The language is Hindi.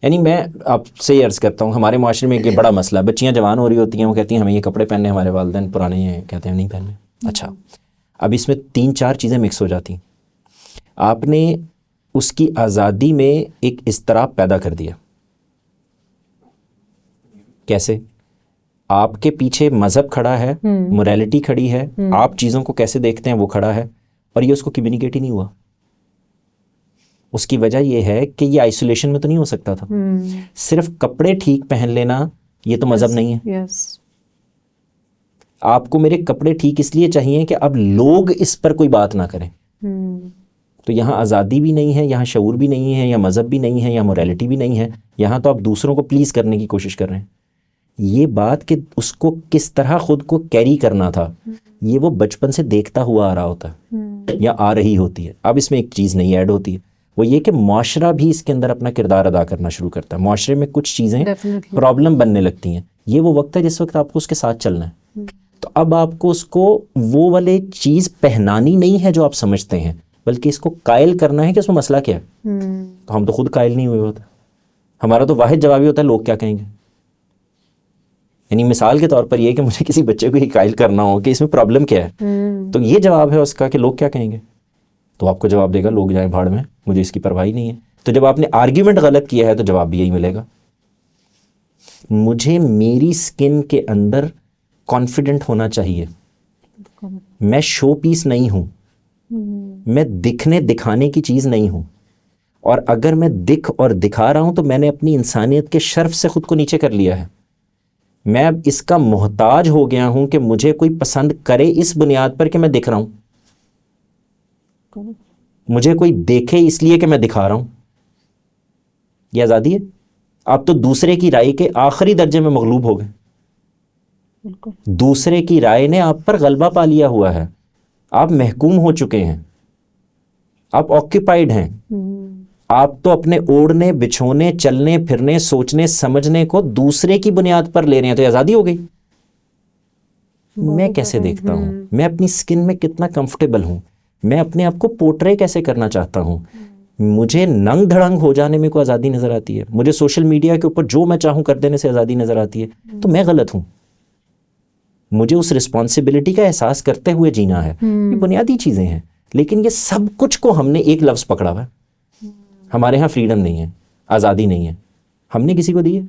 यानी मैं आपसे अर्ज़ करता हूँ, हमारे माशरे में एक ये बड़ा मसला है, बच्चियाँ जवान हो रही होती हैं, वो कहती हैं हमें ये कपड़े पहनने, हमारे वालिदैन पुराने हैं, कहते हैं नहीं पहनने। अच्छा, अब इसमें 3-4 चीज़ें मिक्स हो जाती। आपने उसकी आज़ादी में एक इज़्तिराब पैदा कर दिया। कैसे? आपके पीछे मज़हब खड़ा है, मोरालिटी खड़ी है, आप चीज़ों को कैसे देखते हैं वो खड़ा है, और ये उसको कम्युनिकेट ही नहीं हुआ। उसकी वजह यह है कि ये आइसोलेशन में तो नहीं हो सकता था। सिर्फ कपड़े ठीक पहन लेना ये तो मज़हब नहीं है। आपको मेरे कपड़े ठीक इसलिए चाहिए कि अब लोग इस पर कोई बात ना करें। तो यहाँ आज़ादी भी नहीं है, यहाँ शऊर भी नहीं है, यहाँ मज़हब भी नहीं है, यहाँ मोरालिटी भी नहीं है, यहाँ तो आप दूसरों को प्लीज़ करने की कोशिश कर रहे हैं। ये बात कि उसको किस तरह ख़ुद को कैरी करना था, ये वो बचपन से देखता हुआ आ रहा होता है या आ रही होती है। अब इसमें एक चीज़ नहीं ऐड होती है, वो ये कि माशरा भी इसके अंदर अपना किरदार अदा करना शुरू करता है। माशरे में कुछ चीज़ें प्रॉब्लम बनने लगती हैं। ये वो वक्त है जिस वक्त आपको उसके साथ चलना है। तो अब आपको उसको वो वाले चीज़ पहनानी नहीं है जो आप समझते हैं, बल्कि इसको कायल करना है कि उसमें मसला क्या है। तो हम तो खुद कायल नहीं हुए होते। हमारा तो वाहिद जवाब ही होता है लोग क्या कहेंगे। यानी मिसाल के तौर पर यह कि मुझे किसी बच्चे को ही कायल करना हो कि इसमें प्रॉब्लम क्या है, तो ये जवाब है उसका कि लोग क्या कहेंगे। तो आपको जवाब देगा लोग जाएं भाड़ में, मुझे इसकी परवाह ही नहीं है। तो जब आपने आर्ग्यूमेंट गलत किया है तो जवाब भी यही मिलेगा। मुझे मेरी स्किन के अंदर कॉन्फिडेंट होना चाहिए। मैं शो पीस नहीं हूं, मैं दिखने दिखाने की चीज़ नहीं हूं। और अगर मैं दिख और दिखा रहा हूं तो मैंने अपनी इंसानियत के शर्फ से खुद को नीचे कर लिया है। मैं अब इसका मोहताज हो गया हूं कि मुझे कोई पसंद करे इस बुनियाद पर कि मैं दिख रहा हूं, मुझे कोई देखे इसलिए कि मैं दिखा रहा हूं। ये आज़ादी है। आप तो दूसरे की राय के आखिरी दर्जे में मगलूब हो गए। दूसरे की राय ने आप पर गलबा पा लिया हुआ है, आप महकूम हो चुके हैं, आप ऑक्यूपाइड हैं। आप तो अपने ओढ़ने बिछोने चलने फिरने सोचने समझने को दूसरे की बुनियाद पर ले रहे हैं। तो आज़ादी हो गई। मैं कैसे देखता हूं, मैं अपनी स्किन में कितना कंफर्टेबल हूं, मैं अपने आप को पोर्ट्रे कैसे करना चाहता हूं, मुझे नंग धड़ंग हो जाने में कोई आज़ादी नज़र आती है, मुझे सोशल मीडिया के ऊपर जो मैं चाहूं कर देने से आज़ादी नज़र आती है, तो मैं गलत हूं। मुझे उस रिस्पॉन्सिबिलिटी का एहसास करते हुए जीना है। ये बुनियादी चीज़ें हैं, लेकिन ये सब कुछ को हमने एक लफ्ज़ पकड़ा हुआ है। हमारे यहाँ फ्रीडम नहीं है, आज़ादी नहीं है, हमने किसी को दी है?